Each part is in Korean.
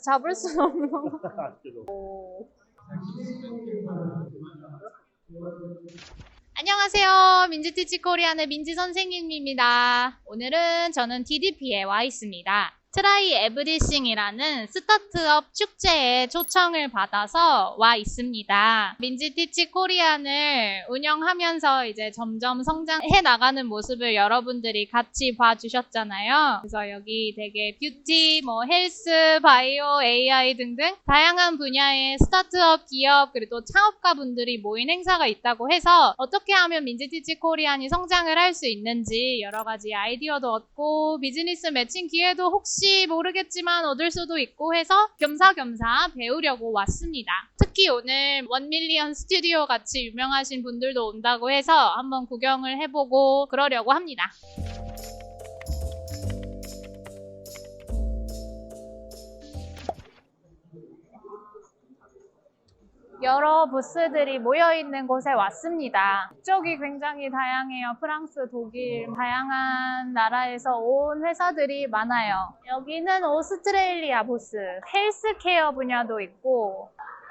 잡을 수는 없는 거. 안녕하세요. 민지티치코리안의 민지 선생님입니다. 오늘은 저는 DDP에 와 있습니다. 트라이 에브리싱이라는 스타트업 축제에 초청을 받아서 와 있습니다. 민지티치코리안을 운영하면서 이제 점점 성장해 나가는 모습을 여러분들이 같이 봐주셨잖아요. 그래서 여기 되게 뷰티, 헬스, 바이오, AI 등등 다양한 분야의 스타트업 기업 그리고 창업가 분들이 모인 행사가 있다고 해서 어떻게 하면 민지티치코리안이 성장을 할 수 있는지 여러 가지 아이디어도 얻고 비즈니스 매칭 기회도 혹시 모르겠지만 얻을 수도 있고 해서 겸사겸사 배우려고 왔습니다. 특히 오늘 1밀리언 스튜디오 같이 유명하신 분들도 온다고 해서 한번 구경을 해보고 그러려고 합니다. 여러 부스들이 모여있는 곳에 왔습니다. 이쪽이 굉장히 다양해요. 프랑스, 독일, 다양한 나라에서 온 회사들이 많아요. 여기는 오스트레일리아 부스, 헬스케어 분야도 있고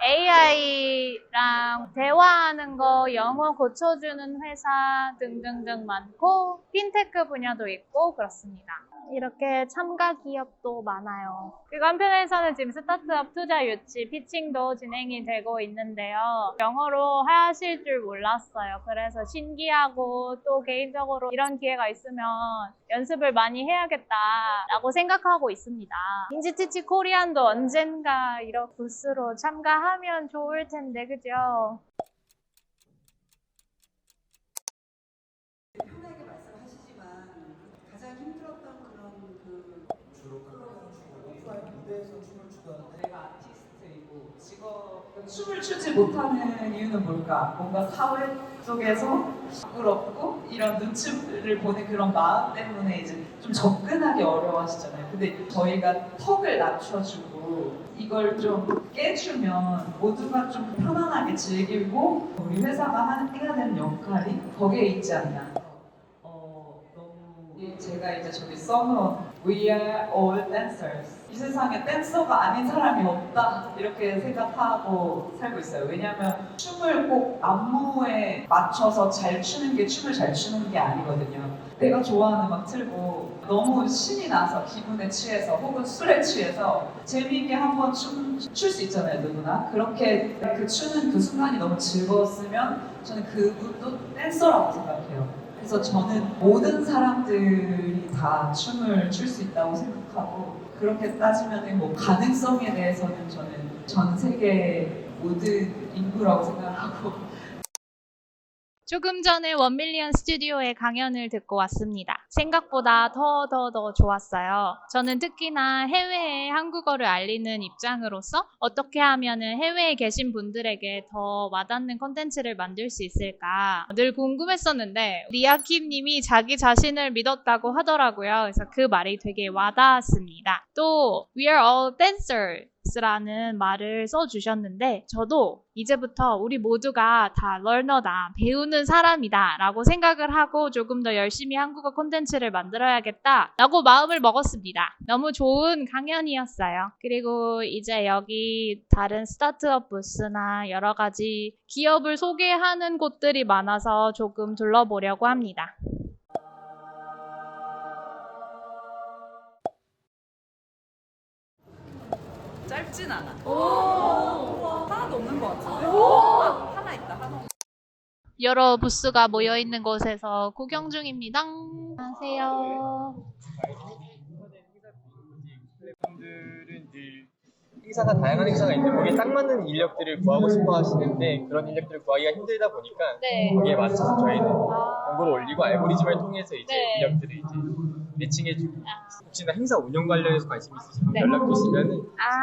AI랑 대화하는 거, 영어 고쳐주는 회사 등등등 많고 핀테크 분야도 있고 그렇습니다. 이렇게 참가 기업도 많아요. 그리고 한편에서는 지금 스타트업 투자 유치 피칭도 진행이 되고 있는데요. 영어로 하실 줄 몰랐어요. 그래서 신기하고 또 개인적으로 이런 기회가 있으면 연습을 많이 해야겠다라고 생각하고 있습니다. 민지티치코리안도 언젠가 이런 부스로 참가하면 좋을 텐데, 그죠? 편하게 말씀하시지만 가장 힘들었던 그런 주로 오프라인 무대에서 춤을 추던 내가 아티스트이고 직업 춤을 추지 못하는 이유는 뭘까? 뭔가 사회 속에서 부끄럽고 이런 눈치를 보는 그런 마음 때문에 이제 좀 접근하기 어려워하시잖아요. 근데 저희가 턱을 낮춰주고 이걸 좀 깨주면 모두가 좀 편안하게 즐기고 우리 회사가 해야 되는 역할이 거기에 있지 않나. 제가 이제 저기 써놓은 We are all dancers. 이 세상에 댄서가 아닌 사람이 없다 이렇게 생각하고 살고 있어요. 왜냐하면 춤을 꼭 안무에 맞춰서 잘 추는 게 춤을 잘 추는 게 아니거든요. 내가 좋아하는 음악 틀고 너무 신이 나서 기분에 취해서 혹은 술에 취해서 재미있게 한번 출 수 있잖아요, 누구나. 그렇게 그 추는 그 순간이 너무 즐거웠으면 저는 그분도 댄서라고 생각해요. 그래서 저는 모든 사람들이 다 춤을 출 수 있다고 생각하고 그렇게 따지면 가능성에 대해서는 저는 전 세계 모든 인구라고 생각하고 조금 전에 1밀리언 스튜디오의 강연을 듣고 왔습니다. 생각보다 더 좋았어요. 저는 특히나 해외에 한국어를 알리는 입장으로서 어떻게 하면 해외에 계신 분들에게 더 와닿는 콘텐츠를 만들 수 있을까 늘 궁금했었는데 리아킴 님이 자기 자신을 믿었다고 하더라고요. 그래서 그 말이 되게 와닿았습니다. 또 We are all dancers 라는 말을 써주셨는데 저도 이제부터 우리 모두가 다 러너다, 배우는 사람이다 라고 생각을 하고 조금 더 열심히 한국어 콘텐츠를 만들어야겠다 라고 마음을 먹었습니다. 너무 좋은 강연이었어요. 그리고 이제 여기 다른 스타트업 부스나 여러 가지 기업을 소개하는 곳들이 많아서 조금 둘러보려고 합니다. 짧진 않아. 하나도 없는 것 같은데? 하나 있다, 하나. 여러 부스가 모여있는 곳에서 구경 중입니다. 안녕하세요. 분들은 늘 행사가 다양한 행사가 있는데 거기에 딱 맞는 인력들을 구하고 싶어 하시는데 그런 인력들을 구하기가 힘들다 보니까 거기에 맞춰서 저희는 광고를 올리고 알고리즘을 통해서 이제 인력들을 이제 매칭해주고 혹시나 행사 운영 관련해서 관심 있으시면 연락 주시면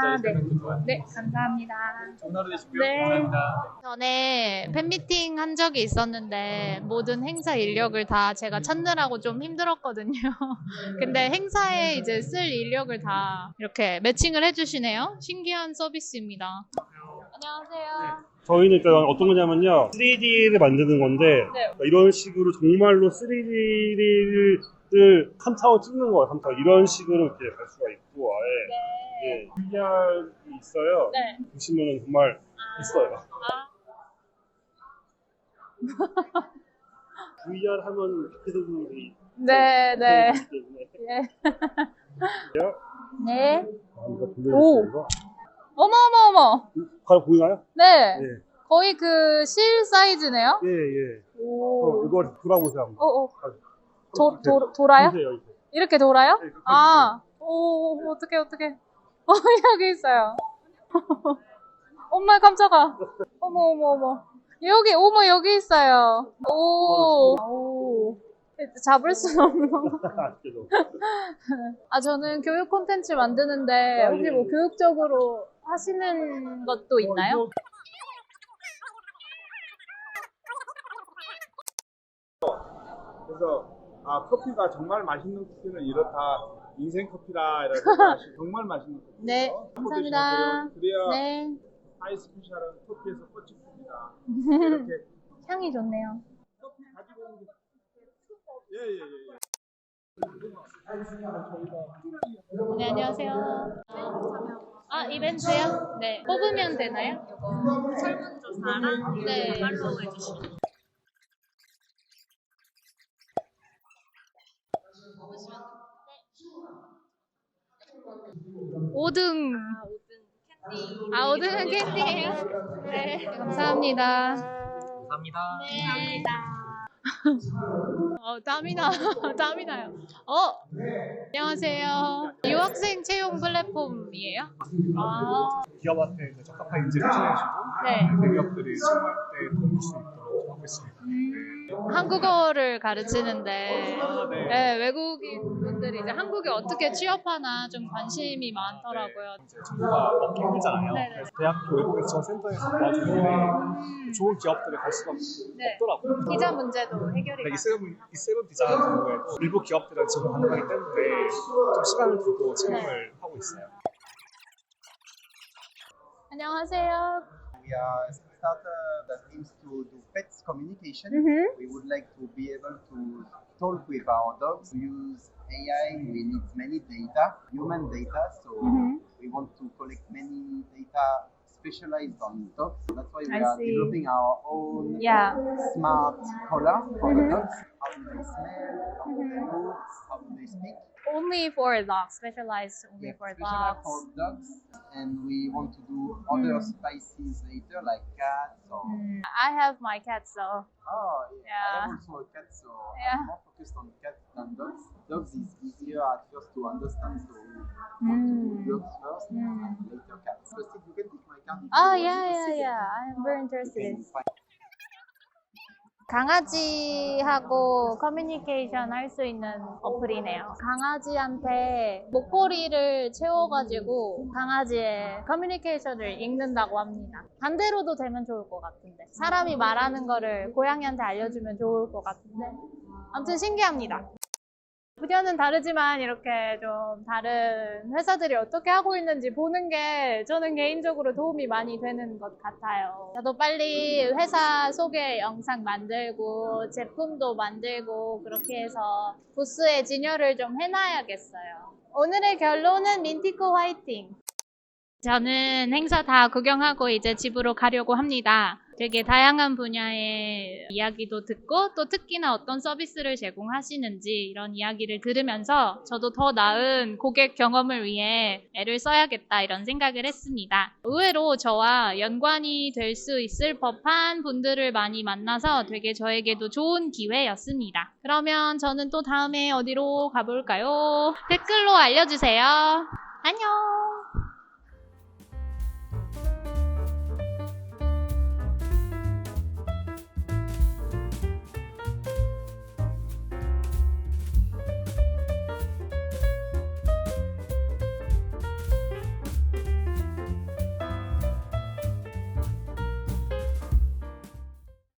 저희 설명도 도와드립니다. 네, 감사합니다. 좋은 하루 되시고요. 네. 감사합니다. 전에 팬미팅 한 적이 있었는데 모든 행사 인력을 다 제가 찾느라고 좀 힘들었거든요. 근데 행사에 이제 쓸 인력을 다 이렇게 매칭을 해주시네요. 신기한 서비스입니다. 안녕하세요. 저희는 일단 어떤 거냐면요, 3D를 만드는 건데 이런 식으로 정말로 3D를 3차원 찍는 거예요. 3차원 이런 식으로 이렇게 갈 수가 있고 아예 네. VR이 있어요. 네. 보시면은 정말 있어요. VR 하면 피드들이 네, 네. 예. 네. 이거 오. 이거 어머, 어머, 어머. 바로 보이나요? 네. 네. 거의 그 실 사이즈네요? 예, 예. 오. 이거 돌아보세요. 한번. 돌아요? 보세요, 이거. 이렇게 돌아요? 네, 아, 오, 어떡해. 여기 있어요. 엄마 깜짝아. 어머. 여기 있어요. 오. 잡을 수는 없는 건가? 아, 저는 교육 콘텐츠 만드는데 혹시 뭐 교육적으로 하시는 것도 있나요? 그래서 커피가 정말 맛있는 커피는 이렇다. 인생 커피라 이렇게 정말 맛있는 커피. 네, 감사합니다. 그래야 네. 하이스페셜은 커피에서 꽃이 핍니다. 이렇게 향이 좋네요. 커피 가지고 오는 게 예. 네, 안녕하세요. 아, 이벤트요? 네. 뽑으면 되나요? 설문조사랑 네. 팔로우 해주시면. 5등. 5등은 캔디예요? 네, 감사합니다. 감사합니다. 네. 땀이 나요. 안녕하세요. 유학생 채용 플랫폼이에요? 아, 기업한테 이제 적합한 인재를 찾아주시고 네. 대기업들이 채용할 때 도움줄 수 있도록 하고 있습니다. 한국어를 가르치는데 네. 네, 외국인 분들이 이제 한국에 어떻게 취업하나 좀 관심이 많더라고요. 이제 정보가 얻기 힘들잖아요. 네네. 그래서 대학교 외국인 지원센터에서 도와주는데 좋은 기업들에 갈 수가 네. 없더라고요. 비자 문제도 해결이 이 가능해요. 세븐 비자 같은 경우에도 일부 기업들은 지원 가능하기 때문에 좀 시간을 두고 채용을 하고 있어요. 안녕하세요. We are a startup that aims to do pets communication. We would like to be able to talk with our dogs. To use AI, we need many data, human data. So we want to collect many data specialized on dogs. So that's why we are developing our own smart collar for the dogs. How do they smell? How do they move? How do they speak? Only for dogs, specialized only for Specialized dogs. for dogs, and we want to do other species later, like cats or. I have my cat, so Oh, yeah. I Yeah. have also a cat, so Yeah. I'm more focused on cats than dogs. Dogs is easier at first to understand, so we want to do dogs first and later cats. But still, you can take my card if you want to see it. I'm very You interested. can find 강아지하고 커뮤니케이션 할 수 있는 어플이네요. 강아지한테 목걸이를 채워가지고 강아지의 커뮤니케이션을 읽는다고 합니다. 반대로도 되면 좋을 것 같은데. 사람이 말하는 거를 고양이한테 알려주면 좋을 것 같은데. 아무튼 신기합니다. 분야는 다르지만 이렇게 좀 다른 회사들이 어떻게 하고 있는지 보는 게 저는 개인적으로 도움이 많이 되는 것 같아요. 저도 빨리 회사 소개 영상 만들고 제품도 만들고 그렇게 해서 부스에 진열을 좀 해놔야겠어요. 오늘의 결론은 민티코 화이팅! 저는 행사 다 구경하고 이제 집으로 가려고 합니다. 되게 다양한 분야의 이야기도 듣고 또 특히나 어떤 서비스를 제공하시는지 이런 이야기를 들으면서 저도 더 나은 고객 경험을 위해 애를 써야겠다 이런 생각을 했습니다. 의외로 저와 연관이 될 수 있을 법한 분들을 많이 만나서 되게 저에게도 좋은 기회였습니다. 그러면 저는 또 다음에 어디로 가볼까요? 댓글로 알려주세요. 안녕!